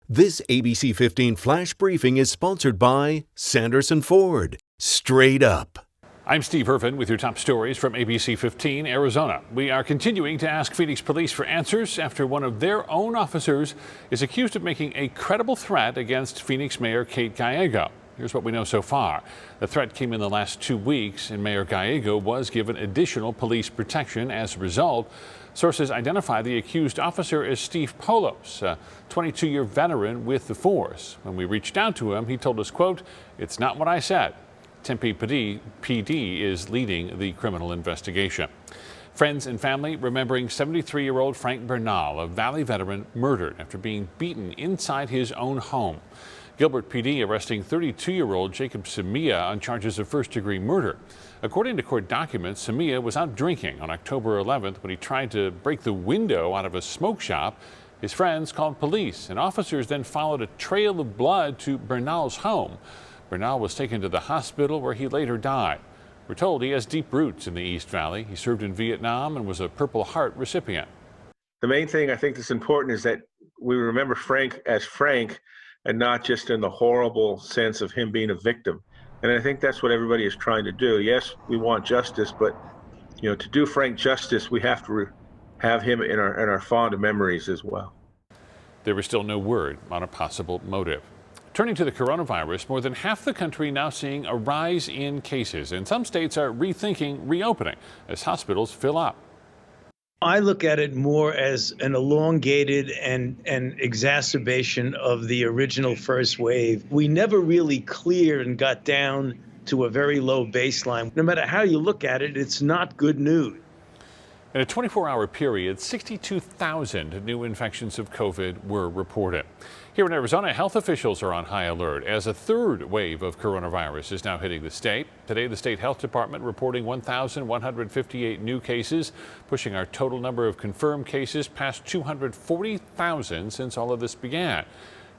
This ABC 15 Flash Briefing is sponsored by Sanderson Ford. Straight up. I'm Steve Irvin with your top stories from ABC 15 Arizona. We are continuing to ask Phoenix police for answers after one of their own officers is accused of making a credible threat against Phoenix Mayor Kate Gallego. Here's what we know so far. The threat came in the last 2 weeks, and Mayor Gallego was given additional police protection as a result. Sources identify the accused officer as Steve Polos, a 22-year veteran with the force. When we reached out to him, he told us, quote, "It's not what I said." Tempe PD is leading the criminal investigation. Friends and family remembering 73-year-old Frank Bernal, a Valley veteran, murdered after being beaten inside his own home. Gilbert PD arresting 32-year-old Jacob Semia on charges of first-degree murder. According to court documents, Semia was out drinking on October 11th when he tried to break the window out of a smoke shop. His friends called police, and officers then followed a trail of blood to Bernal's home. Bernal was taken to the hospital where he later died. We're told he has deep roots in the East Valley. He served in Vietnam and was a Purple Heart recipient. The main thing I think that's important is that we remember Frank as Frank and not just in the horrible sense of him being a victim. And I think that's what everybody is trying to do. Yes, we want justice, but to do Frank justice, we have to have him in our fond memories as well. There is still no word on a possible motive. Turning to the coronavirus, more than half the country now seeing a rise in cases, and some states are rethinking reopening as hospitals fill up. I look at it more as an elongated and exacerbation of the original first wave. We never really cleared and got down to a very low baseline. No matter how you look at it, it's not good news. In a 24-hour period, 62,000 new infections of COVID were reported. Here in Arizona, health officials are on high alert as a third wave of coronavirus is now hitting the state. Today, the state health department reporting 1,158 new cases, pushing our total number of confirmed cases past 240,000 since all of this began.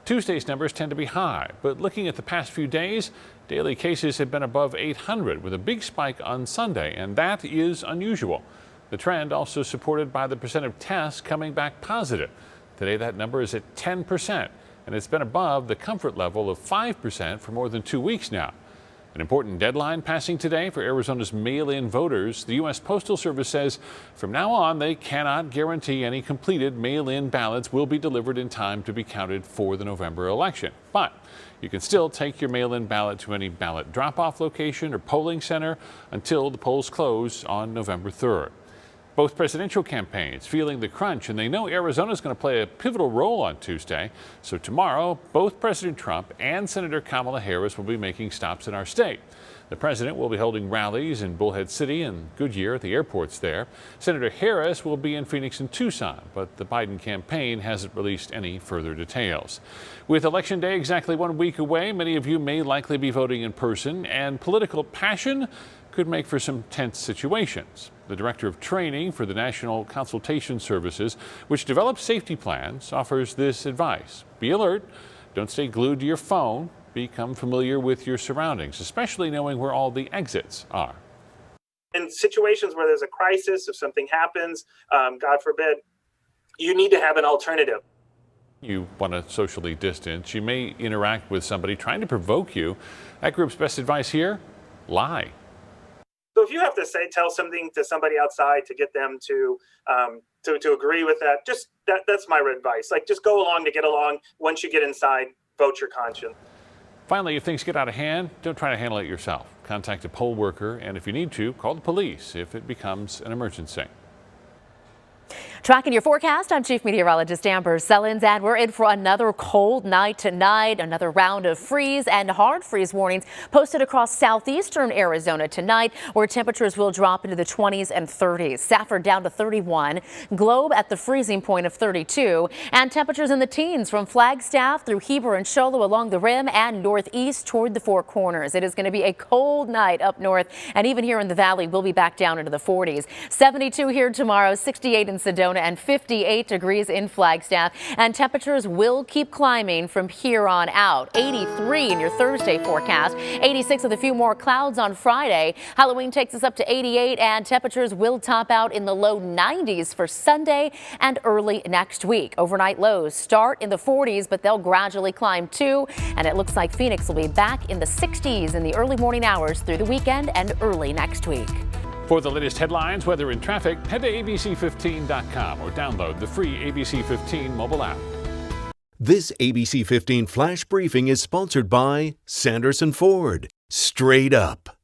Tuesday's numbers tend to be high, but looking at the past few days, daily cases have been above 800 with a big spike on Sunday, and that is unusual. The trend also supported by the percent of tests coming back positive. Today, that number is at 10%, and it's been above the comfort level of 5% for more than 2 weeks now. An important deadline passing today for Arizona's mail-in voters. The U.S. Postal Service says from now on, they cannot guarantee any completed mail-in ballots will be delivered in time to be counted for the November election. But you can still take your mail-in ballot to any ballot drop-off location or polling center until the polls close on November 3rd. Both presidential campaigns feeling the crunch, and they know Arizona is going to play a pivotal role on Tuesday. So tomorrow, both President Trump and Senator Kamala Harris will be making stops in our state. The president will be holding rallies in Bullhead City and Goodyear at the airports there. Senator Harris will be in Phoenix and Tucson, but the Biden campaign hasn't released any further details. With Election Day exactly 1 week away, many of you may likely be voting in person, and political passion could make for some tense situations. The director of training for the National Consultation Services, which develops safety plans, offers this advice. Be alert. Don't stay glued to your phone. Become familiar with your surroundings, especially knowing where all the exits are. In situations where there's a crisis, if something happens, God forbid, you need to have an alternative. You want to socially distance. You may interact with somebody trying to provoke you. That group's best advice here: lie. So if you have to tell something to somebody outside to get them to agree with that, that's my advice. Just go along to get along. Once you get inside, vote your conscience. Finally, if things get out of hand, don't try to handle it yourself. Contact a poll worker, and if you need to, call the police if it becomes an emergency. Tracking your forecast, I'm Chief Meteorologist Amber Sellens, and we're in for another cold night tonight. Another round of freeze and hard freeze warnings posted across southeastern Arizona tonight, where temperatures will drop into the 20s and 30s. Safford down to 31, Globe at the freezing point of 32, and temperatures in the teens from Flagstaff through Heber and Show Low along the rim and northeast toward the Four Corners. It is going to be a cold night up north, and even here in the valley, we'll be back down into the 40s. 72 here tomorrow, 68 in Sedona. Arizona and 58 degrees in Flagstaff. And temperatures will keep climbing from here on out. 83 in your Thursday forecast, 86 with a few more clouds on Friday. Halloween takes us up to 88 and temperatures will top out in the low 90s for Sunday and early next week. Overnight lows start in the 40s, but they'll gradually climb too. And it looks like Phoenix will be back in the 60s in the early morning hours through the weekend and early next week. For the latest headlines, weather, and traffic, head to ABC15.com or download the free ABC15 mobile app. This ABC 15 Flash Briefing is sponsored by Sanderson Ford. Straight up.